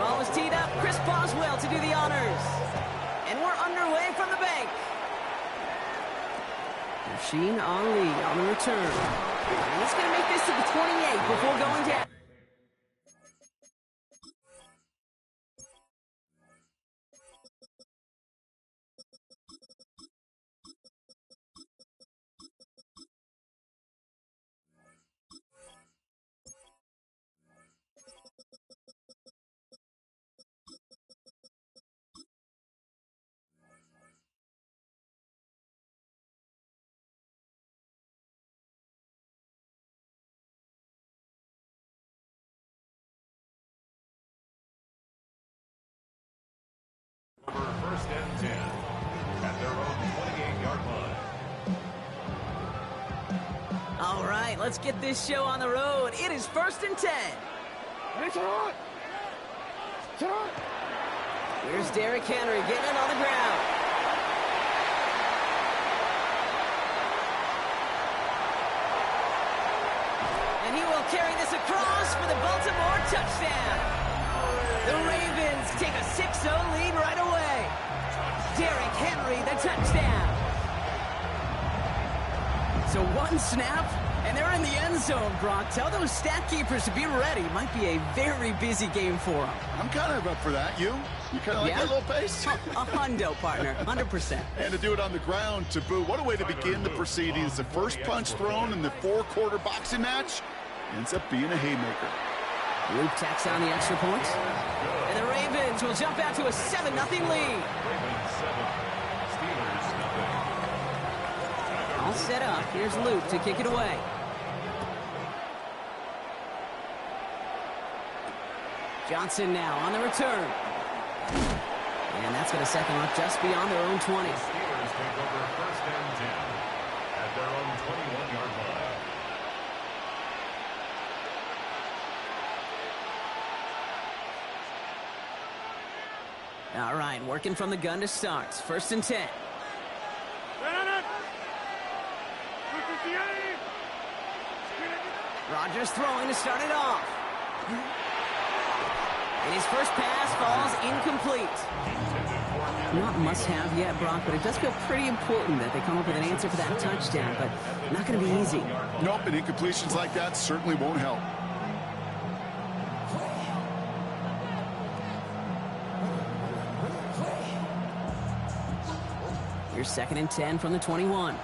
Ball was teed up. Chris Boswell to do the honors. And we're underway from the bank. Rasheen Ali on the return. And he's going to make this to the 28 before going down. First and 10 at their own 28-yard line. All right, let's get this show on the road. It is first and 10. Here's Derrick Henry getting it on the ground. And he will carry this across for the Baltimore touchdown. The Ravens take a 6-0 lead right away. Derrick Henry, the touchdown. So one snap, and they're in the end zone, Brock. Tell those stat keepers to be ready. Might be a very busy game for them. I'm kind of up for that. You kind of like that little pace? A hundo, partner, 100%. And to do it on the ground, to boot. What a way to begin the proceedings. The first punch thrown in the four-quarter boxing match ends up being a haymaker. Luke tacks on the extra point. And the Ravens will jump out to a 7-0 lead. All set up. Here's Luke to kick it away. Johnson now on the return. And that's going to set them up just beyond their own 20. Steelers take over first and 10 at their own 21-yard line. All right, working from the gun to start. First and 10. Rodgers throwing to start it off. And his first pass falls incomplete. Not must-have yet, Brock, but it does feel pretty important that they come up with an answer for that touchdown, but not going to be easy. Nope, and incompletions like that certainly won't help. Here's second and 10 from the 21.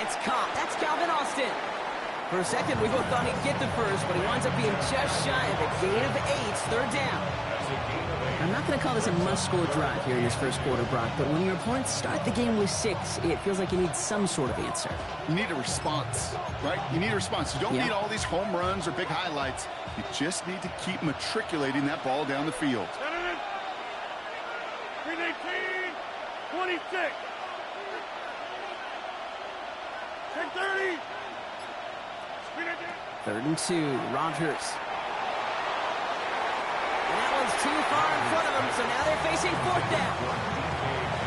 It's caught. That's Calvin Austin. For a second, we both thought he'd get the first, but he winds up being just shy of a gain of 8, third down. I'm not going to call this a must-score drive here in this first quarter, Brock, but when your opponents start the game with 6, it feels like you need some sort of answer. You need a response, right? You need a response. You don't need all these home runs or big highlights. You just need to keep matriculating that ball down the field. 26. 10-30. Third and 2, Rodgers. And that one's too far in front of them, so now they're facing fourth down.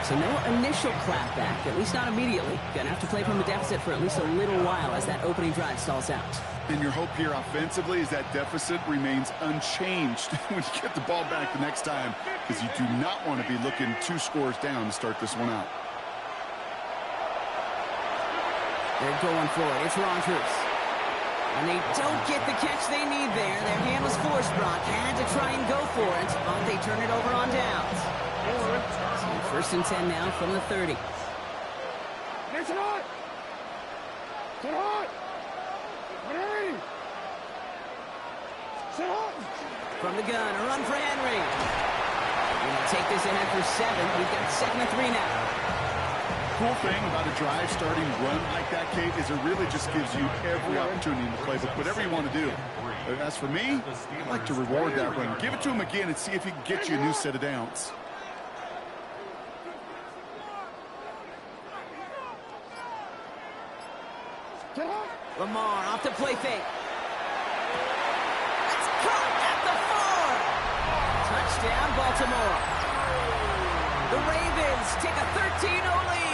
So no initial clapback, at least not immediately. Gonna have to play from a deficit for at least a little while as that opening drive stalls out. And your hope here offensively is that deficit remains unchanged when you get the ball back the next time, because you do not want to be looking 2 scores down to start this one out. They're going for it. It's Rodgers. And they don't get the catch they need there. Their hand was forced, Brock. Had to try and go for it, but they turn it over on downs. So first and 10 now from the 30. From the gun, a run for Henry. We'll take this ahead for 7. We've got 2nd and 3 now. Cool thing about a drive starting run like that, Kate, is it really just gives you every opportunity in the playbook, whatever you want to do. As for me, I like to reward that run. Give it to him again and see if he can get you a new set of downs. Lamar off the play fake. It's caught at the 4. Touchdown, Baltimore. The Ravens take a 13-0 lead.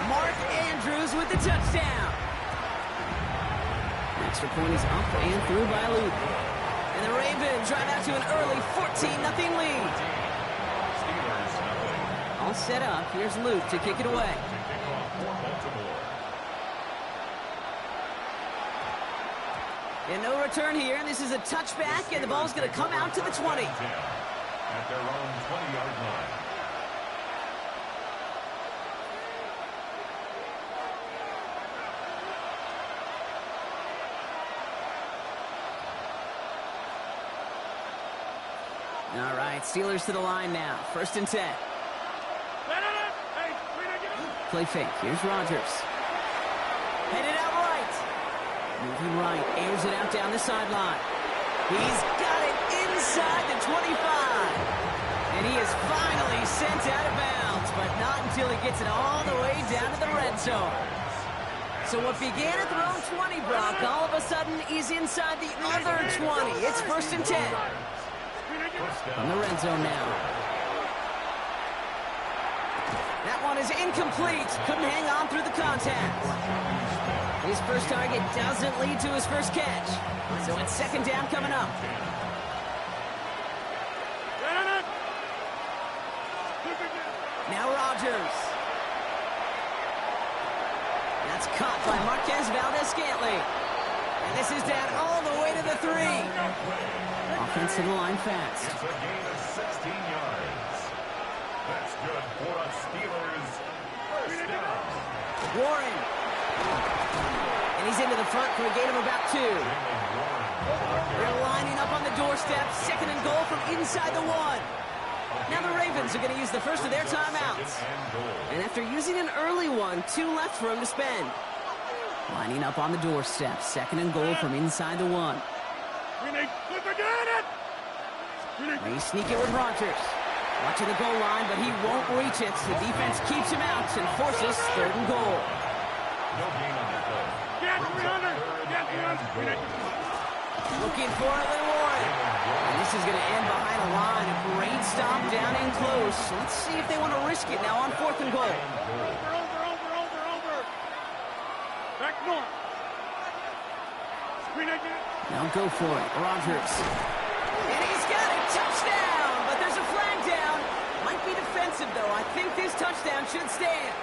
Mark Andrews with the touchdown. Extra point is up and through by Luke. And the Ravens drive out to an early 14-0 lead. All set up. Here's Luke to kick it away. And no return here. This is a touchback, and the ball's going to come out to the 20. At their own 20-yard line. All right, Steelers to the line now. 1st and 10. Play fake. Here's Rodgers. Headed out right. Moving right. Airs it out down the sideline. He's got it inside the 25. And he is finally sent out of bounds, but not until he gets it all the way down to the red zone. So what began at their own 20, Brock, all of a sudden he's inside the other 20. It's 1st and 10. From the red zone now. That one is incomplete. Couldn't hang on through the contact. His first target doesn't lead to his first catch. So it's 2nd down coming up. Now Rodgers. That's caught by Marquez Valdez-Scantling. And this is down all the way to the 3. Offense to the line fast. It's a gain of 16 yards. That's good for a Steelers first down. Warren. And he's into the front for a gain of about 2. They're lining up on the doorstep. 2nd and goal from inside the 1. Now the Ravens are going to use the first of their timeouts. And after using an early one, 2 left for him to spend. Lining up on the doorstep. 2nd and goal from inside the 1. They sneak it with Rodgers. Watching the goal line, but he won't reach it. The defense keeps him out and forces 3rd and goal. No gain on the play. Looking for it with Warren. And this is going to end behind a line. A great stop down in close. Let's see if they want to risk it now on 4th and goal. Over. Back north. Now go for it. Rodgers. And he's got it. Touchdown. But there's a flag down. Might be defensive, though. I think this touchdown should stand.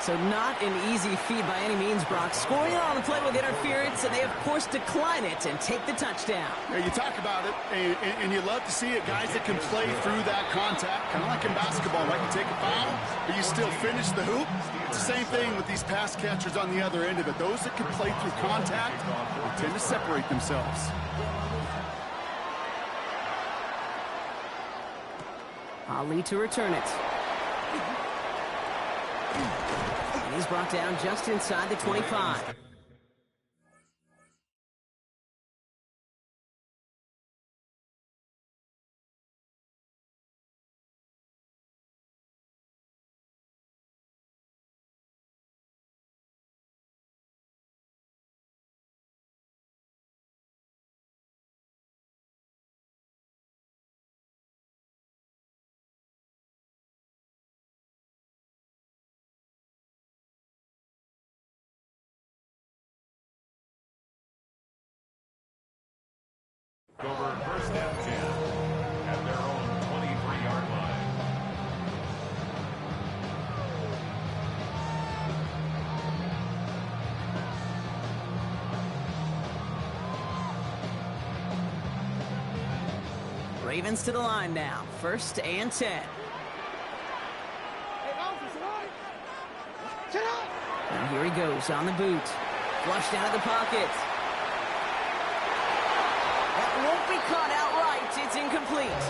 So not an easy feat by any means, Brock. Scoring on the play with interference, and they, of course, decline it and take the touchdown. Yeah, you talk about it, and you love to see it. Guys that can play through that contact, kind of like in basketball, right? You take a foul, but you still finish the hoop. It's the same thing with these pass catchers on the other end of it. Those that can play through contact, they tend to separate themselves. Ali to return it. And he's brought down just inside the 25. Over 1st and 10 at their own 23-yard line. Ravens to the line now. 1st and 10. Now here he goes on the boot. Flushed out of the pocket. That won't be caught outright. It's incomplete.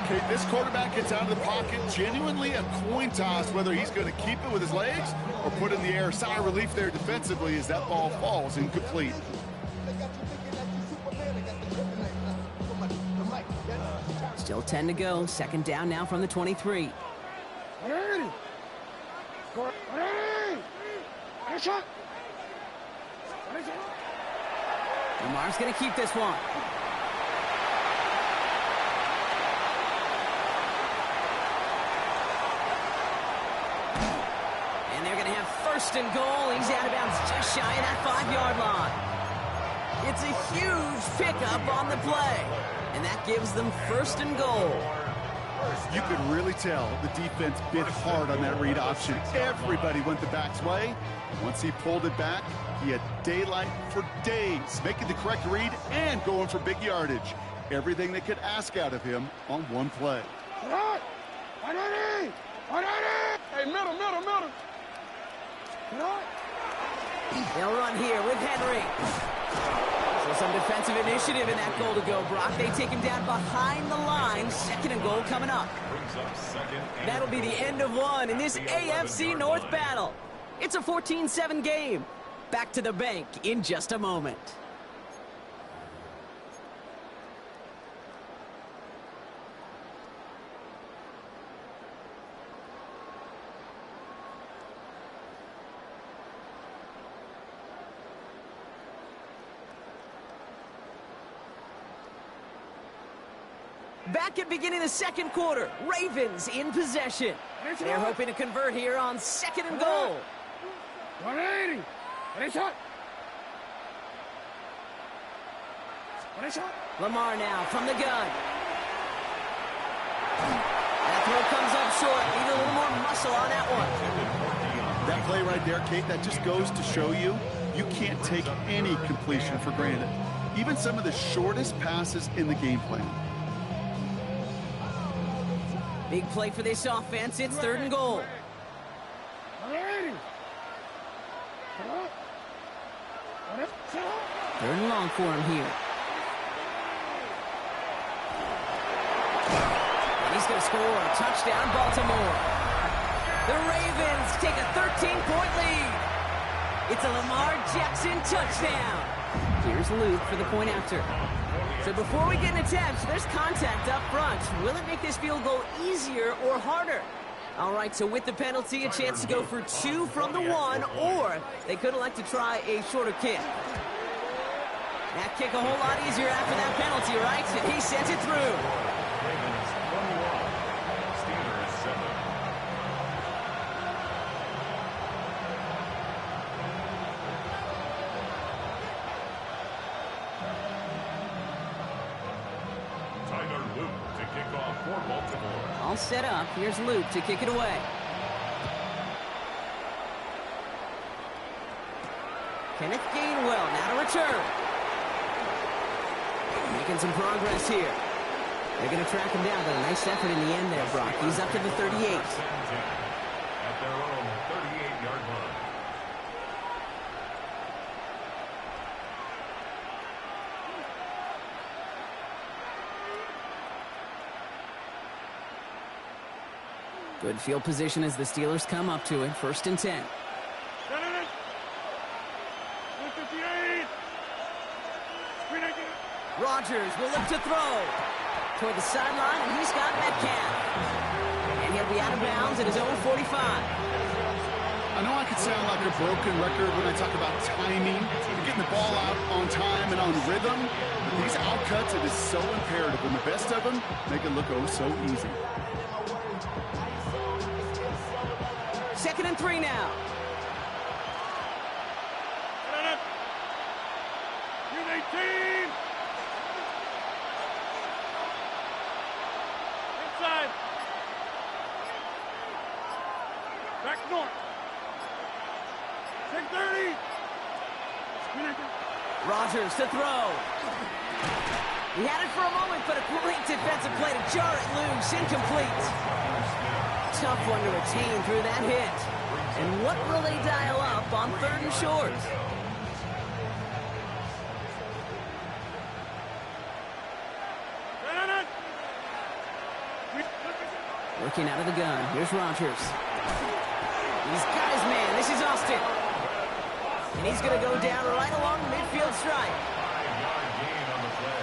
Okay, this quarterback gets out of the pocket. Genuinely a coin toss whether he's going to keep it with his legs or put it in the air. Sigh of relief there defensively as that ball falls incomplete. Still 10 to go. 2nd down now from the 23. Lamar's going to keep this one. And they're going to have First and goal. He's out of bounds just shy of that 5-yard line. It's a huge pickup on the play. And that gives them first and goal. You could really tell the defense bit hard on that read option. Everybody went the back's way. Once he pulled it back, he had daylight for days, making the correct read and going for big yardage. Everything they could ask out of him on one play. Hey, middle. They'll run here with Henry. So some defensive initiative in that goal to go, Brock. They take him down behind the line. Second and goal coming up. That'll be the end of one in this AFC North battle. It's a 14-7 game. Back to the bank in just a moment. Back at beginning of the second quarter, Ravens in possession. They're hoping to convert here on second and goal. 180. Lamar now from the gun. That throw comes up short. Need a little more muscle on that one. That play right there, Kate, that just goes to show you, you can't take any completion for granted. Even some of the shortest passes in the game plan. Big play for this offense. It's third and goal. 180. Third and long for him here. And he's going to score a touchdown, Baltimore. The Ravens take a 13-point lead. It's a Lamar Jackson touchdown. Here's Luke for the point after. So before we get an attempt, there's contact up front. Will it make this field goal easier or harder? All right, so with the penalty, a chance to go for 2 from the 1, or they could elect to try a shorter kick. That kick a whole lot easier after that penalty, right? And he sends it through. All set up. Here's Luke to kick it away. Kenneth Gainwell now to return. Making some progress here. They're going to track him down, but a nice effort in the end there, Brock. He's up to the 38. At their own 38-yard line. Good field position as the Steelers come up to it. First and 10. Rodgers will look to throw toward the sideline, and he's got Metcalf. And he'll be out of bounds at his own 45. I know I could sound like a broken record when I talk about timing, getting the ball out on time and on rhythm. But these outcuts, it is so imperative, and the best of them make it look oh so easy. Second and 3 now. Use 18. Inside. Back north. 630. Rodgers to throw. He had it for a moment, but a great defensive play to jar it loose. Incomplete. Tough one to retain through that hit. And what will they dial up on third and short? Working out of the gun. Here's Rodgers. He's got his man. This is Austin. And he's going to go down right along the midfield stripe. 5-yard gain on the play.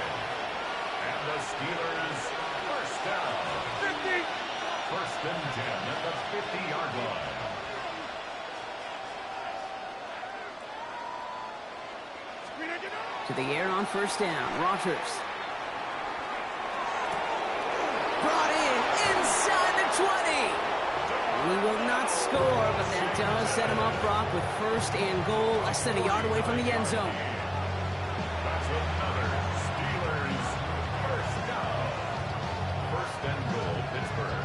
And the Steelers first down. 50. First and 10 at the 50-yard line. To the air on first down. Rodgers. Brought in inside the 20. He will not score, but that does set him up, Brock, with first and goal, less than a yard away from the end zone. That's another Steelers first down. First and goal, Pittsburgh.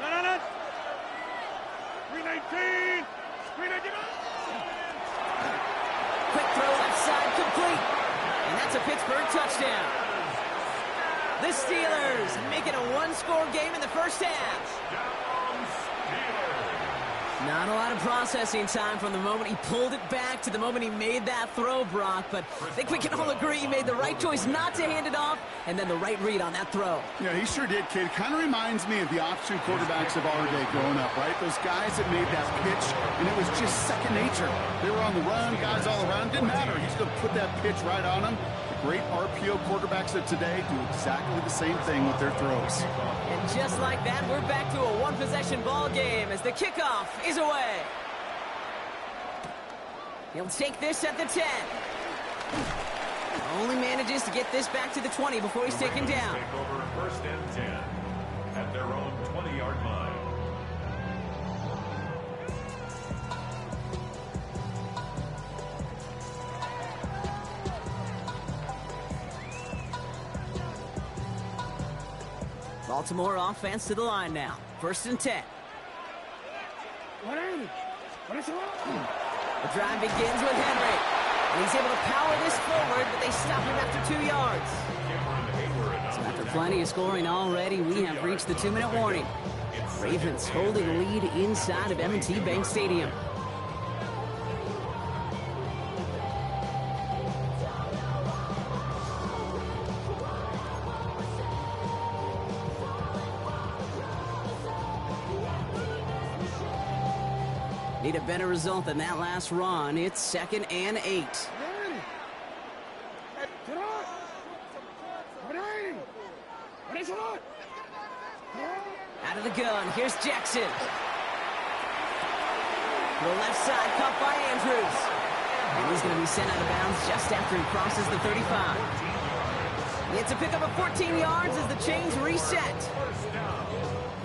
No. 319. 319. Quick throw left side, complete. And that's a Pittsburgh touchdown. The Steelers make it a one-score game in the first half. Down Steelers. Not a lot of processing time from the moment he pulled it back to the moment he made that throw, Brock. But I think we can all agree he made the right choice not to hand it off, and then the right read on that throw. Yeah, he sure did, kid. Kind of reminds me of the option quarterbacks of our day growing up, right? Those guys that made that pitch, and it was just second nature. They were on the run, guys all around. Didn't matter. He's going to put that pitch right on them. The great RPO quarterbacks of today do exactly the same thing with their throws. And just like that, we're back to a one-possession ball game as the kickoff is away. He'll take this at the 10. Only manages to get this back to the 20 before he's taken down. Take over first and 10 at their own 20-yard line. Baltimore offense to the line now. First and 10. 180. What is it? The drive begins with Henry. And he's able to power this forward, but they stop him after 2 yards. So after plenty of scoring already, we have reached the 2-minute warning. Ravens holding a lead inside of M&T Bank Stadium. Need a better result than that last run. It's 2nd and 8. Out of the gun, here's Jackson. The left side caught by Andrews. And he's going to be sent out of bounds just after he crosses the 35. It's a pickup of 14 yards as the chains reset.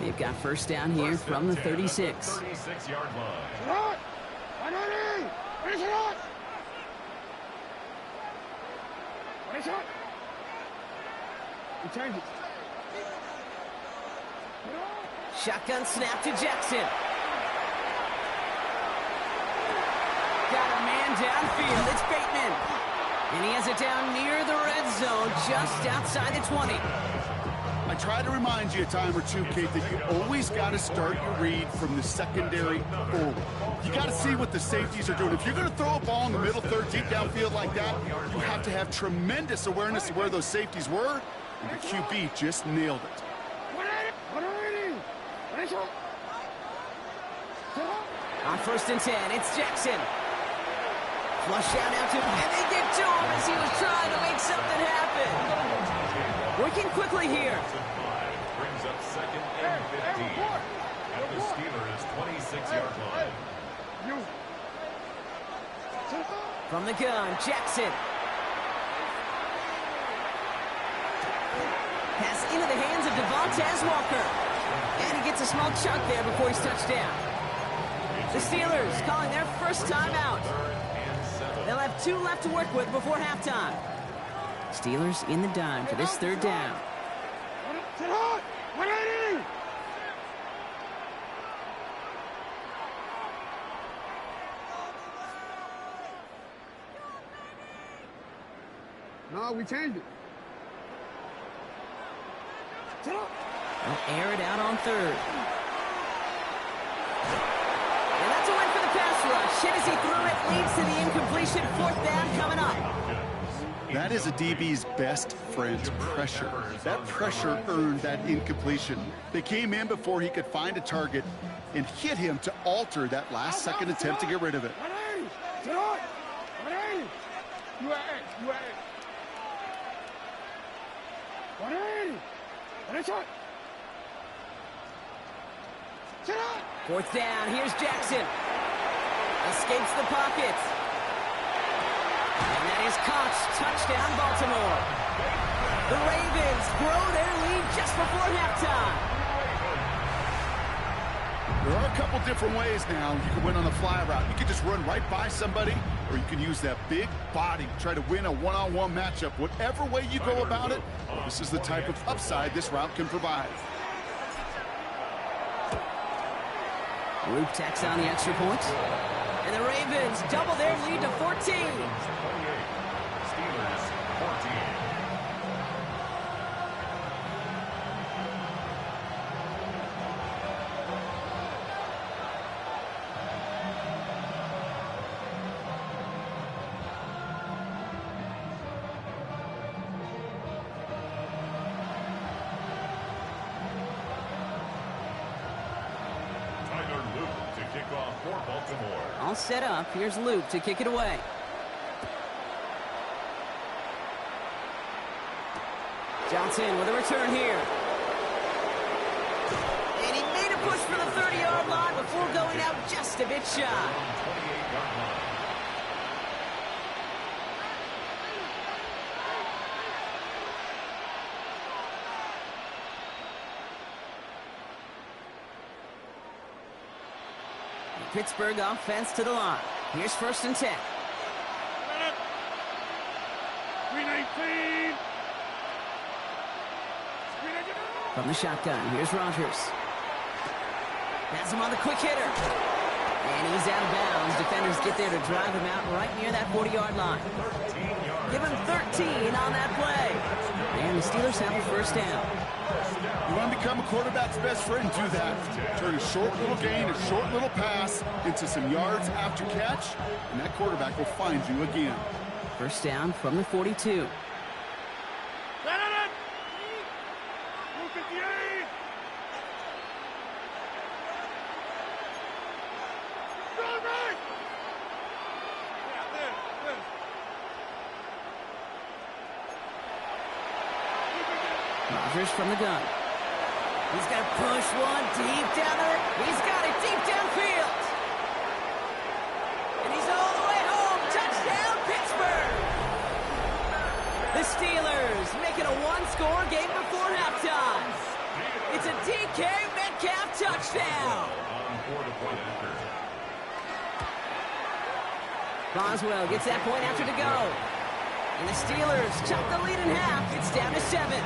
They've got first down here from the 36. 36-yard line. Shotgun snap to Jackson. Got a man downfield. It's Bateman. And he has it down near the red zone, just outside the 20. I try to remind you a time or two, Kate, that you always got to start your read from the secondary forward. You got to see what the safeties are doing. If you're going to throw a ball in the middle third, deep downfield like that, you have to have tremendous awareness of where those safeties were, and the QB just nailed it. On first and 10, it's Jackson. Flush out now to him, and they get to him as he was trying to make something happen. Working quickly here. Brings up 2nd and 15 at the Steelers' 26-yard line. From the gun, Jackson. Pass into the hands of Devontae Walker. And he gets a small chunk there before he's touched down. The Steelers calling their first timeout. They'll have 2 left to work with before halftime. Steelers in the dime for this third down. No, we changed it. They'll air it out on third. And that's a win for the pass rush. Hit as he threw it, leads to the incompletion. 4th down coming up. That is a DB's best friend, pressure. That pressure earned that incompletion. They came in before he could find a target and hit him to alter that last-second attempt to get rid of it. 180. Derecha. Fourth down. Here's Jackson. Escapes the pocket. And that is caught. Touchdown, Baltimore. The Ravens grow their lead just before halftime. There are a couple different ways now you can win on the fly route. You can just run right by somebody, or you can use that big body, try to win a one-on-one matchup. Whatever way you go about it, this is the type of upside this route can provide. Luke tacks on the extra point. And the Ravens double their lead to 14. Steelers 14. All set up. Here's Luke to kick it away. Johnson with a return here. And he made a push for the 30-yard line before going out just a bit shy. 28-yard line. Pittsburgh offense to the line. Here's 1st and 10. 319. From the shotgun, here's Rodgers. Has him on the quick hitter. And he's out of bounds. Defenders get there to drive him out right near that 40-yard line. Give him 13 on that play. And the Steelers have a 1st down. You want to become a quarterback's best friend, do that. Turn a short little gain, a short little pass into some yards after catch, and that quarterback will find you again. 1st down from the 42. Rodgers from the gun. He's going to push one deep down there. He's got it deep downfield. And he's all the way home. Touchdown, Pittsburgh. The Steelers making a one-score game before halftime. It's a DK Metcalf touchdown. Boswell gets that point after to go. And the Steelers chop the lead in half. It's down to 7.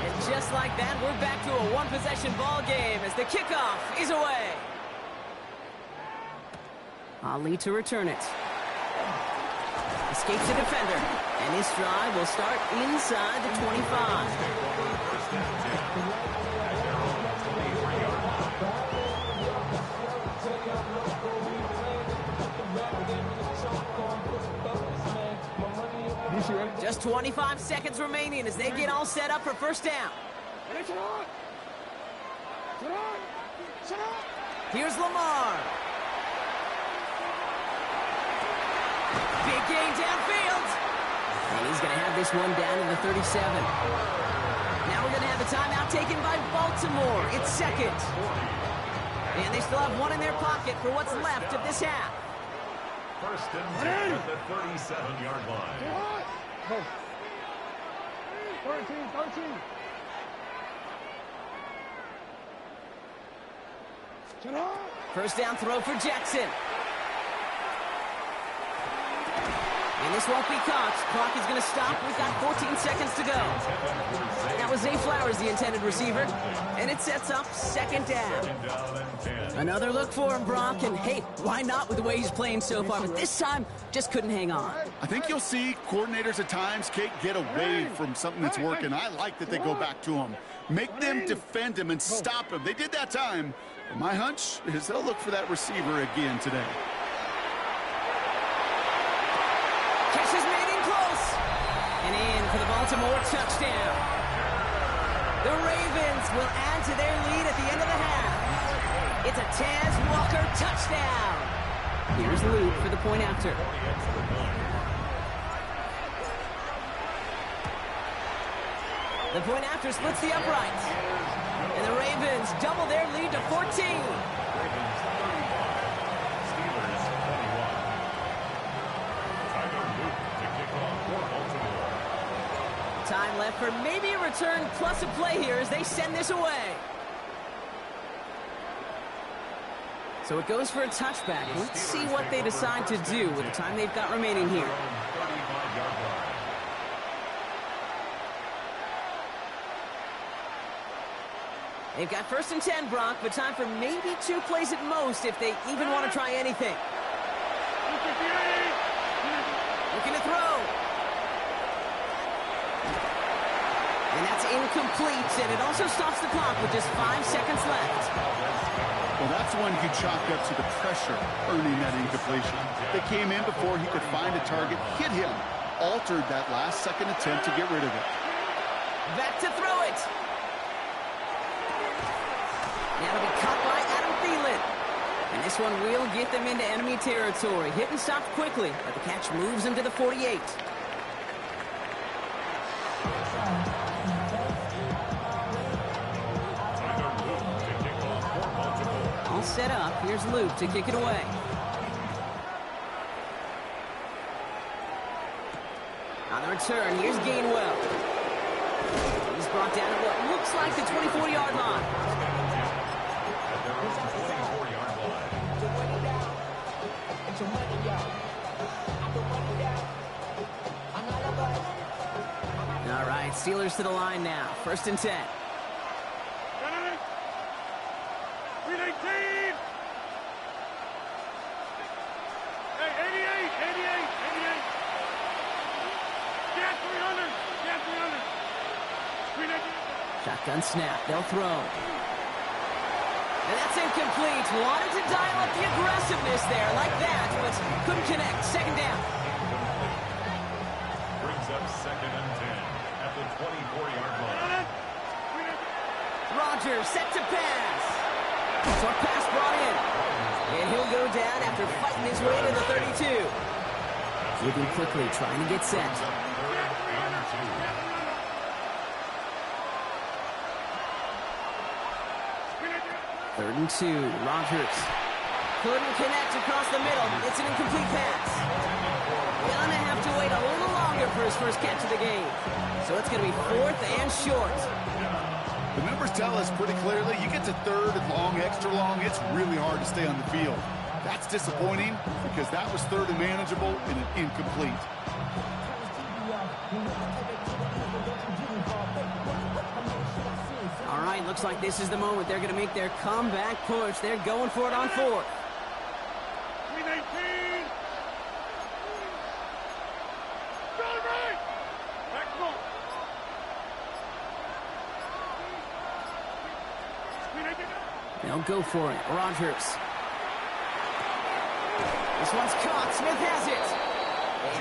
And just like that, we're back to a one-possession ball game as the kickoff is away. Ali to return it. Escapes the defender. And this drive will start inside the 25. Just 25 seconds remaining as they get all set up for 1st down. Here's Lamar. Big gain downfield. And he's going to have this one down in the 37. Now we're going to have a timeout taken by Baltimore. It's 2nd. And they still have one in their pocket for what's left of this half. 1st and 10 at the 37-yard line. 13. 1st down throw for Jackson. And this won't be caught. Clock is going to stop. We've got 14 seconds to go. That was Zay Flowers, the intended receiver. And it sets up 2nd down. Another look for him, Brock. And, hey, why not with the way he's playing so far? But this time, just couldn't hang on. I think you'll see coordinators at times, Kate, get away from something that's working. I like that they go back to him. Make them defend him and stop him. They did that time. And my hunch is they'll look for that receiver again today. Catch is made in close. And in for the Baltimore touchdown. The Ravens will add to their lead at the end of the half. It's a Taz Walker touchdown. Here's Luke for the point after. The point after splits the uprights. And the Ravens double their lead to 14. Time left for maybe a return plus a play here as they send this away. So it goes for a touchback. Let's see what they decide to do with the time they've got remaining here. They've got 1st and 10, Brock, but time for maybe 2 plays at most if they even want to try anything. Looking to throw. And that's incomplete, and it also stops the clock with just 5 seconds left. Well, that's one you chalk up to the pressure earning that incompletion. They came in before he could find a target, hit him, altered that last-second attempt to get rid of it. Back to throw it. Now to be caught by Adam Thielen. And this one will get them into enemy territory. Hit and stop quickly, but the catch moves him to the 48. All set up. Here's Luke to kick it away. On the return, here's Gainwell. He's brought down at what looks like the 24-yard line. All right, Steelers to the line now. 1st and 10. Shotgun snap. They'll throw. And that's incomplete. Wanted to dial up the aggressiveness there like that, but couldn't connect. 2nd down. Brings up 2nd and 10 at the 24-yard line. Rodgers set to pass. Short pass brought in. And he'll go down after fighting his way to the 32. Moving quickly, trying to get set. 3rd and 2. Rodgers couldn't connect across the middle. It's an incomplete pass. Gonna have to wait a little longer for his first catch of the game. So it's going to be 4th and short. The numbers tell us pretty clearly, you get to 3rd and long, extra long, it's really hard to stay on the field. That's disappointing because that was 3rd and manageable and an incomplete. All right, looks like this is the moment they're going to make their comeback push. They're going for it on 4th. They'll go for it. Rodgers. This one's caught. Smith has it.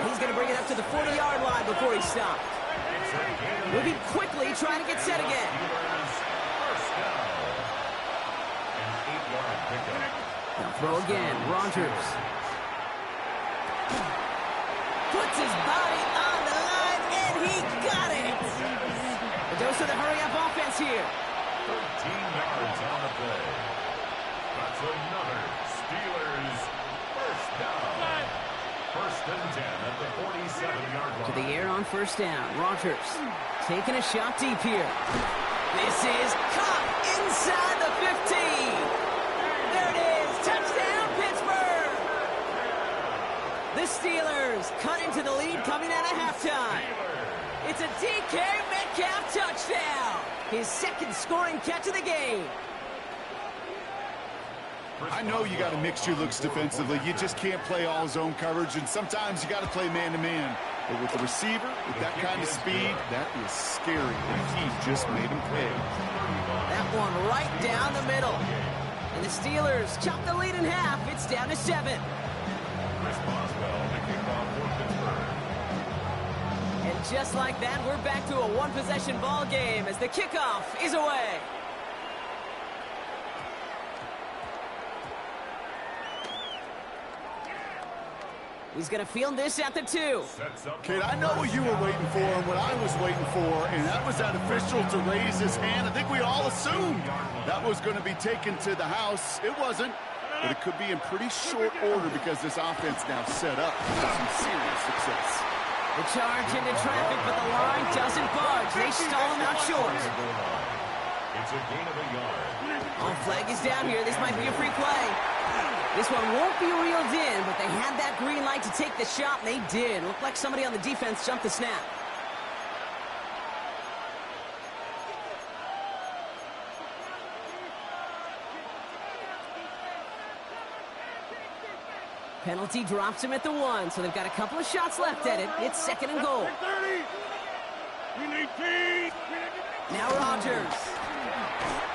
And he's going to bring it up to the 40-yard line before he stopped. Moving quickly, trying to get set again. Now throw again. Rodgers. Puts his body on the line, and he got it. The dose of the hurry-up offense here. 13 yards on the play. That's another Steelers first down. 1st and 10 at the 47-yard line. To the air on 1st down. Rodgers taking a shot deep here. This is caught inside the 15. There it is. Touchdown, Pittsburgh. The Steelers cut into the lead coming out of halftime. It's a DK Metcalf touchdown. His 2nd scoring catch of the game. I know you got to mix your looks defensively. You just can't play all zone coverage, and sometimes you got to play man-to-man. But with the receiver, with that kind of speed, that is scary, and he just made him pay. That one right down the middle. And the Steelers chop the lead in half. It's down to 7. Chris Boswell to kick off for Pittsburgh. And just like that, we're back to a one-possession ball game as the kickoff is away. He's going to field this at the 2. Kid, I know what you were waiting for and what I was waiting for, and that was that official to raise his hand. I think we all assumed that was going to be taken to the house. It wasn't, but it could be in pretty short order because this offense now set up for some serious success. The charge into traffic, but the line doesn't budge. They stall him out short. It's a gain of a yard. Oh, flag is down here. This might be a free play. This one won't be reeled in, but they had that green light to take the shot, and they did. Looked like somebody on the defense jumped the snap. Penalty drops him at the 1, so they've got a couple of shots left at it. It's 2nd and goal. Now Rodgers.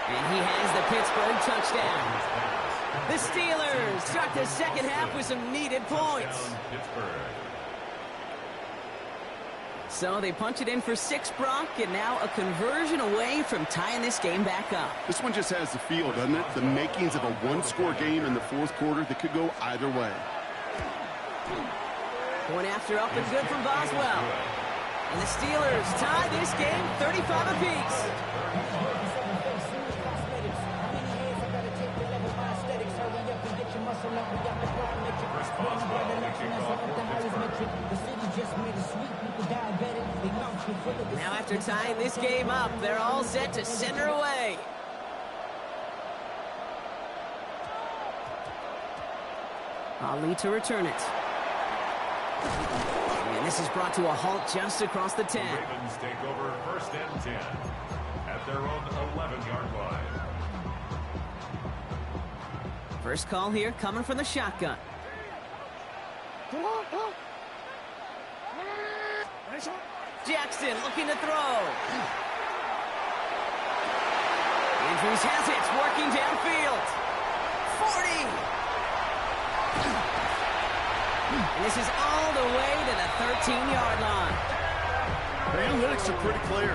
And he has the Pittsburgh touchdown. The Steelers start the second half with some needed points. So they punch it in for 6, Brock, and now a conversion away from tying this game back up. This one just has the feel, doesn't it? The makings of a one-score game in the fourth quarter that could go either way. Point after up and good from Boswell. And the Steelers tie this game 35 apiece. Now after tying this game up, they're all set to send her away. Ali to return it. And this is brought to a halt just across the 10. The Ravens take over 1st and 10 at their own 11-yard line. First call here coming from the shotgun. Jackson looking to throw. Andrews has it, working downfield. 40. And this is all the way to the 13-yard line. The analytics are pretty clear.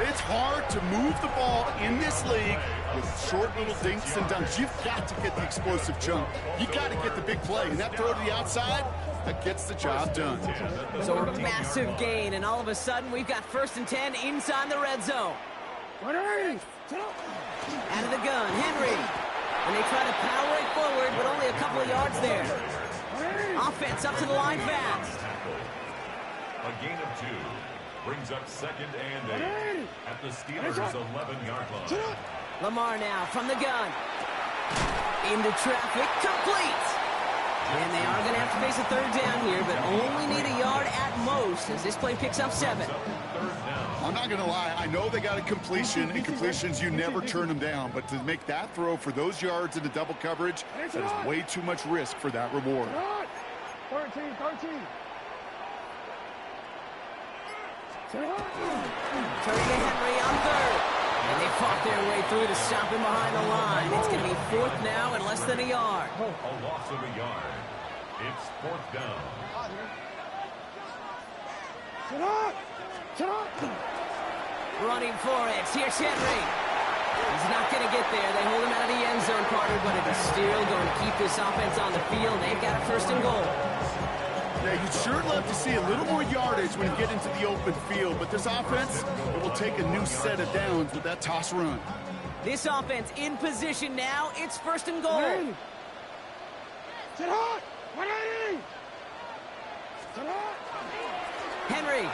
It's hard to move the ball in this league with short little dinks and dunks. You've got to get the explosive jump. You've got to get the big play. And that throw to the outside, that gets the job done. So a massive gain, and all of a sudden we've got 1st and 10 inside the red zone. Out of the gun, Henry. And they try to power it forward, but only a couple of yards there. Offense up to the line fast. A gain of 2 brings up 2nd and 8 at the Steelers' 11-yard line. Lamar now from the gun. Into traffic, complete. And they are going to have to face a 3rd down here, but only need a yard at most as this play picks up 7. I'm not going to lie. I know they got a completion, and completions, you never turn them down. But to make that throw for those yards into double coverage, that is way too much risk for that reward. 13. Turning to Henry on 3rd. And they fought their way through to stop him behind the line. It's going to be 4th now and less than a yard. A loss of a yard. It's 4th down. Running for it. Here's Henry. He's not going to get there. They hold him out of the end zone, Carter, but it is still going to keep this offense on the field. They've got a 1st and goal. Yeah, you'd sure love to see a little more yardage when you get into the open field, but this offense, it will take a new set of downs with that toss run. This offense in position now. It's 1st and goal. Henry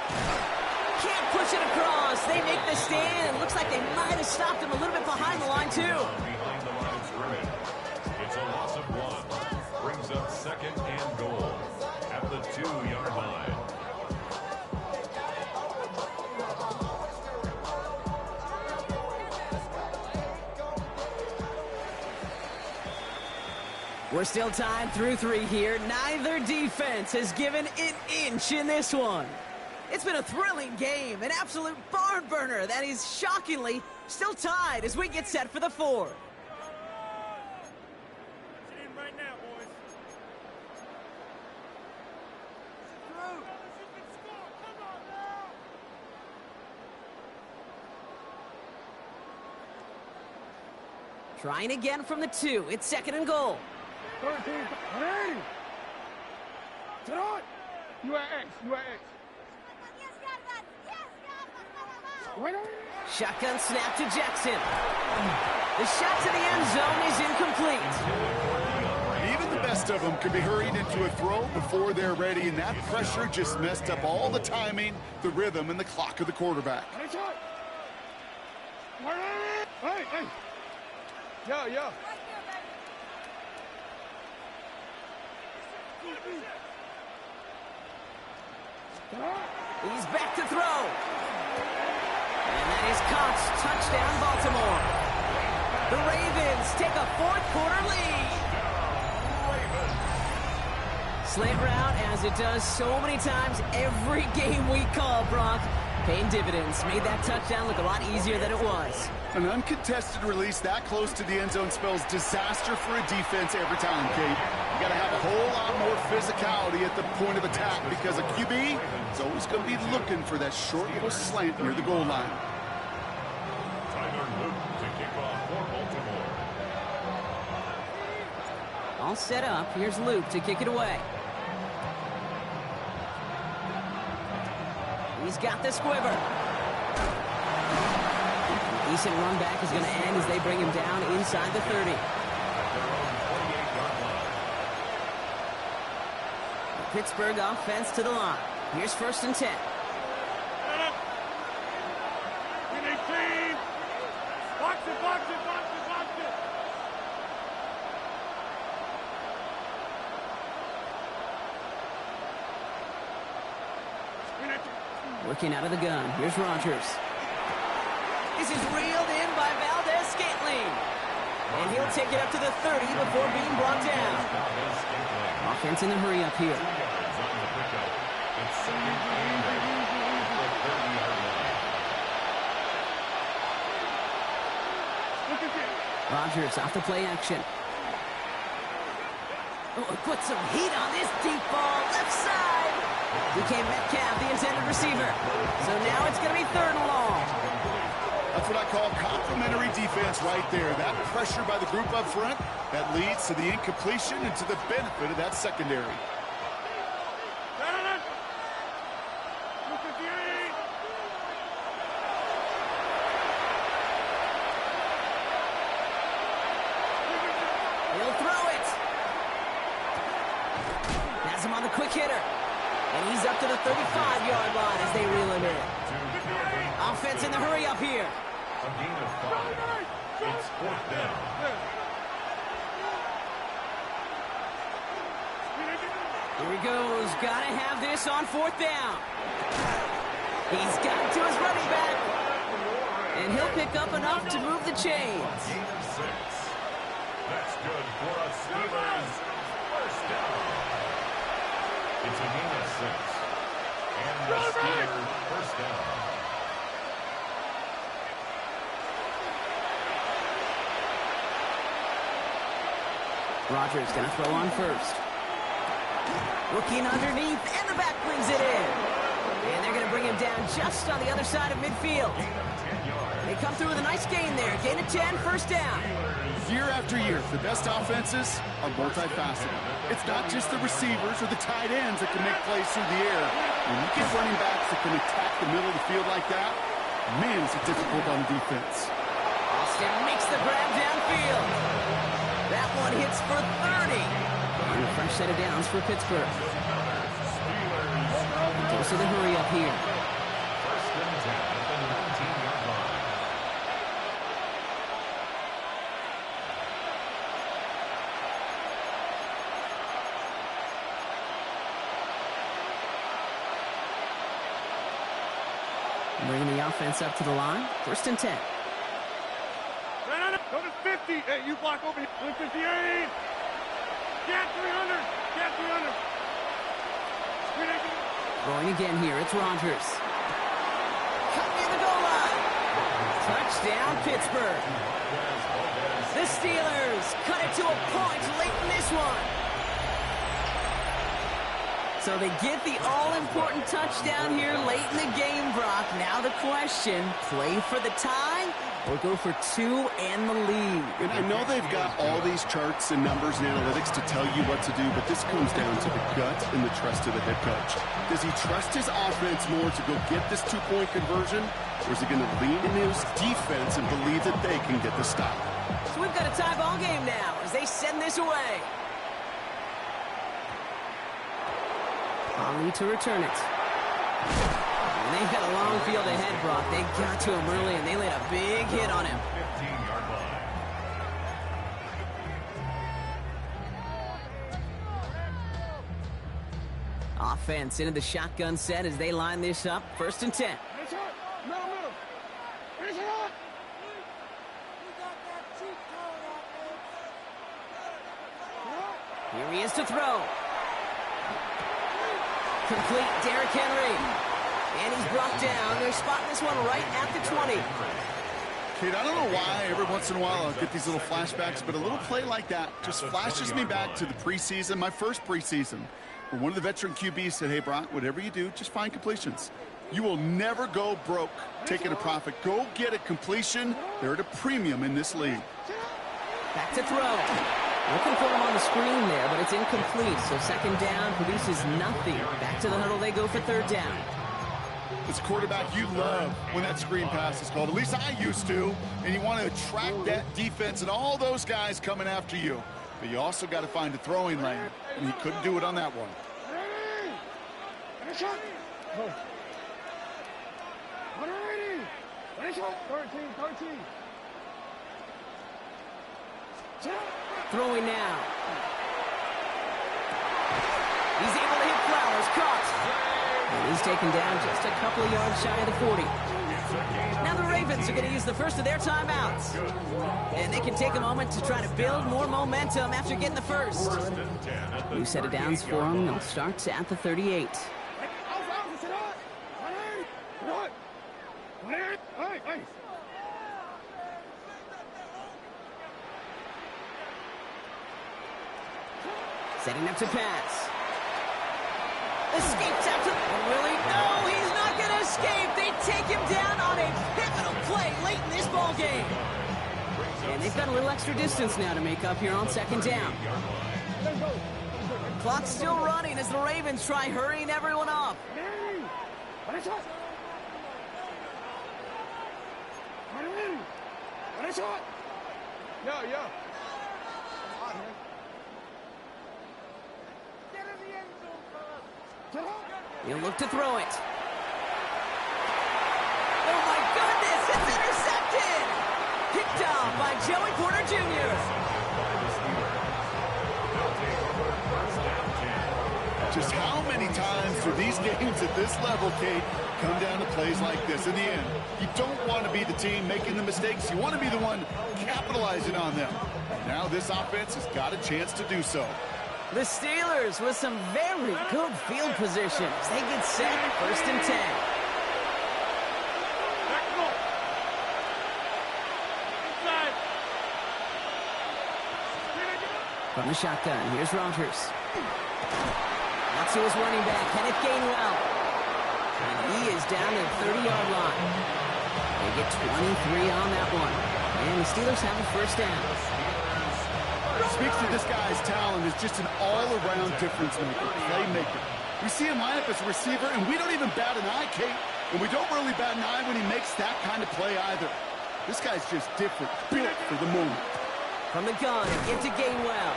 can't push it across. They make the stand. Looks like they might have stopped him a little bit behind the line, too. Behind the line of scrimmage. It's a loss of 1. Brings up 2nd and goal at the 2-yard line. We're still tied through 3 here. Neither defense has given an inch in this one. It's been a thrilling game, an absolute barn burner that is shockingly still tied as we get set for the 4th. Trying again from the 2. It's 2nd and goal. 13, 180. Sit on. You at X. You at X. Wait on. Shotgun snap to Jackson. The shot to the end zone is incomplete. Even the best of them can be hurried into a throw before they're ready, and that pressure just messed up all the timing, the rhythm, and the clock of the quarterback. Hey, hey. Yo. He's back to throw. And that is caught. Touchdown, Baltimore. The Ravens take a 4th quarter lead. Slant route, as it does so many times every game we call, Brock. Paying dividends. Made that touchdown look a lot easier than it was. An uncontested release that close to the end zone spells disaster for a defense every time, Kate. You got to have a whole lot more physicality at the point of attack because a QB is always going to be looking for that short little slant near the goal line. All set up. Here's Luke to kick it away. He's got the squiver. Decent run back is going to end as they bring him down inside the 30. The Pittsburgh offense to the line. Here's 1st and 10. Box it. Working out of the gun. Here's Rodgers. This is reeled in by Valdez-Scantling. And he'll take it up to the 30 before being brought down. Offense in the hurry up here. Rodgers off the play action. Oh, put some heat on this deep ball. Left side. DK Metcalf, the intended receiver. So now it's going to be 3rd and long. That's what I call complementary defense right there. That pressure by the group up front, that leads to the incompletion and to the benefit of that secondary. He'll throw it. Has him on the quick hitter. And he's up to the 35-yard line as they reel him in. Offense in the hurry up here. A gain of 5. It's 4th down. Here he goes. Got to have this on 4th down. He's got it to his running back. And he'll pick up enough to move the chains. Gain of 6. That's good for a Steelers 1st down. It's a gain of 6. And the Steelers 1st down. Rodgers going to throw on first. Looking underneath, and the back brings it in. And they're going to bring him down just on the other side of midfield. They come through with a nice gain there. Gain of 10, 1st down. Year after year, the best offenses are multifaceted. It's not just the receivers or the tight ends that can make plays through the air. When you get running backs that can attack the middle of the field like that, man, is it difficult on defense. Austin makes the grab downfield. That one hits for 30. And a fresh set of downs for Pittsburgh. Goes to the hurry up here. 1st and 10 at the 19-yard line. Bringing the offense up to the line. 1st and 10. Go to 50. Hey, you block over here. 158. Get 300. Get 300. Throwing again here. It's Rodgers. Cut near the goal line. Touchdown, Pittsburgh. The Steelers cut it to a point late in this one. So they get the all-important touchdown here late in the game, Brock. Now the question, play for the tie We'll go for 2 and the lead. And I know they've got all these charts and numbers and analytics to tell you what to do, but this comes down to the gut and the trust of the head coach. Does he trust his offense more to go get this 2-point conversion, or is he going to lean into his defense and believe that they can get the stop? So we've got a tie ball game now as they send this away. Ollie to return it. And they've got a long field ahead, Brock. They got to him early, and they laid a big hit on him. 15-yard line. Offense into the shotgun set as they line this up. 1st and 10. Here he is to throw. Complete, Derrick Henry. And he's brought down. They're spotting this one right at the 20. Kate, I don't know why every once in a while I'll get these little flashbacks, but a little play like that just flashes me back to the preseason, my first preseason, where one of the veteran QBs said, hey, Brock, whatever you do, just find completions. You will never go broke taking a profit. Go get a completion. They're at a premium in this league. Back to throw. Looking for him on the screen there, but it's incomplete. So 2nd down produces nothing. Back to the huddle they go for 3rd down. As quarterback, you love when that screen pass is called. At least I used to. And you want to attract that defense and all those guys coming after you. But you also got to find a throwing lane. And he couldn't do it on that one. 13. Throwing now. He's able to hit Flowers. Caught. And he's taken down just a couple of yards shy of the 40. Now the Ravens are going to use the first of their timeouts. And they can take a moment to try to build more momentum after getting the first. New set of downs for them. They'll start at the 38. Setting up to pass. Escapes out to... Will he? No, he's not going to escape. They take him down on a pivotal play late in this ball game. And they've got a little extra distance now to make up here on 2nd down. Clock's still running as the Ravens try hurrying everyone up. Yeah. He'll look to throw it. Oh, my goodness, it's intercepted! Picked off by Joey Porter Jr. Just how many times do these games at this level, Kate, come down to plays like this? In the end, you don't want to be the team making the mistakes. You want to be the one capitalizing on them. Now this offense has got a chance to do so. The Steelers with some very good field positions. They get set, 1st and 10. From the shotgun, here's Rodgers. Out to his running back, Kenneth Gainwell. And he is down to the 30-yard line. They get 23 on that one. And the Steelers have a 1st down. Speaks to this guy's talent as just an all-around difference maker, playmaker. We see him line up as a receiver, and we don't even bat an eye, Kate. And we don't really bat an eye when he makes that kind of play either. This guy's just different, built for the moment. From the gun, into Gainwell.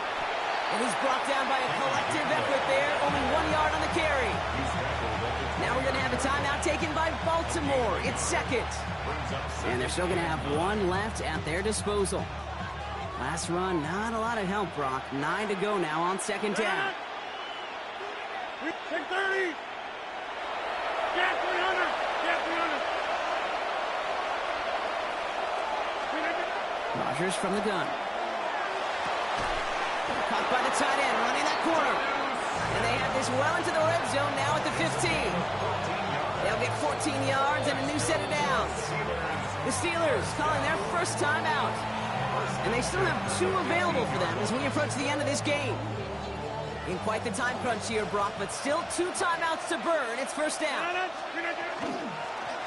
And he's brought down by a collective effort there. Only 1 yard on the carry. Now we're going to have a timeout taken by Baltimore. It's 2nd. And they're still going to have 1 left at their disposal. Last run, not a lot of help, Brock. 9 to go now on 2nd down. 630. Get 300. Get 300. Rodgers from the gun. Caught by the tight end, running that corner. And they have this well into the red zone now at the 15. They'll get 14 yards and a new set of downs. The Steelers calling their first timeout. And they still have 2 available for them as we approach the end of this game. In quite the time crunch here, Brock, but still 2 timeouts to burn. It's 1st down.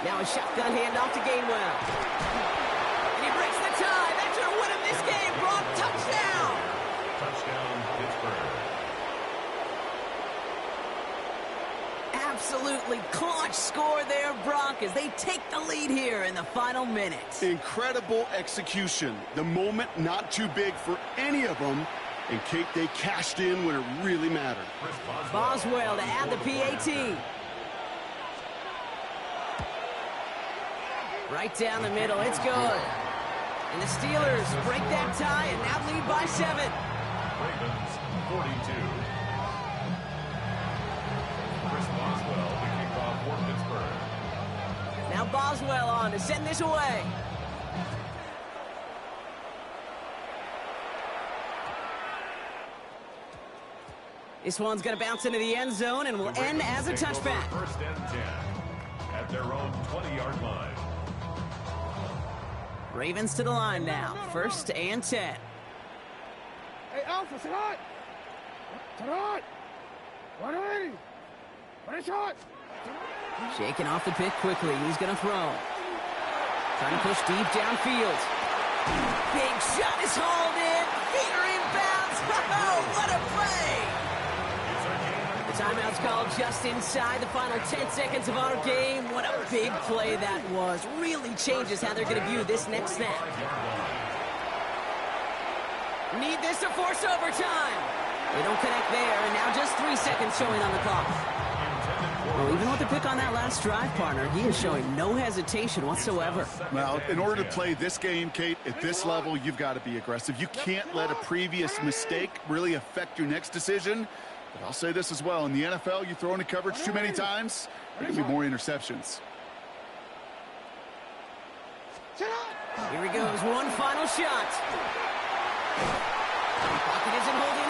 Now a shotgun handoff to Gainwell. tie. That should win him this game. Brock, touchdown. Touchdown, Pittsburgh. Absolutely clutch score there, Brock, as they take the lead here in the final minutes. Incredible execution. The moment not too big for any of them. And, Kate, they cashed in when it really mattered. Boswell to add the PAT. Right down the middle. It's good. And the Steelers break that tie and now lead by 7. Ravens, 42. Chris Boswell to kick off for Pittsburgh. Now Boswell on to send this away. This one's going to bounce into the end zone and will end as a touchback. First and 10 at their own 20-yard line. Ravens to the line now. First and 10. Hey, Alpha, sit hot. Sit hot. 180. One shot. Shaking off the pick quickly. He's going to throw. Trying to push deep downfield. Big shot is hauled in. Feet are inbounds. Oh, what a play. The timeout's called just inside the final 10 seconds of our game. What a big play that was. Really changes how they're going to view this next snap. Need this to force overtime. They don't connect there, and now just 3 seconds showing on the clock. Well, even with the pick on that last drive, partner, he is showing no hesitation whatsoever. Well, in order to play this game, Kate, at this level, you've got to be aggressive. You can't let a previous mistake really affect your next decision. But I'll say this as well. In the NFL, you throw into coverage too many times, there can be more interceptions. Here he goes, one final shot. Pocket isn't holding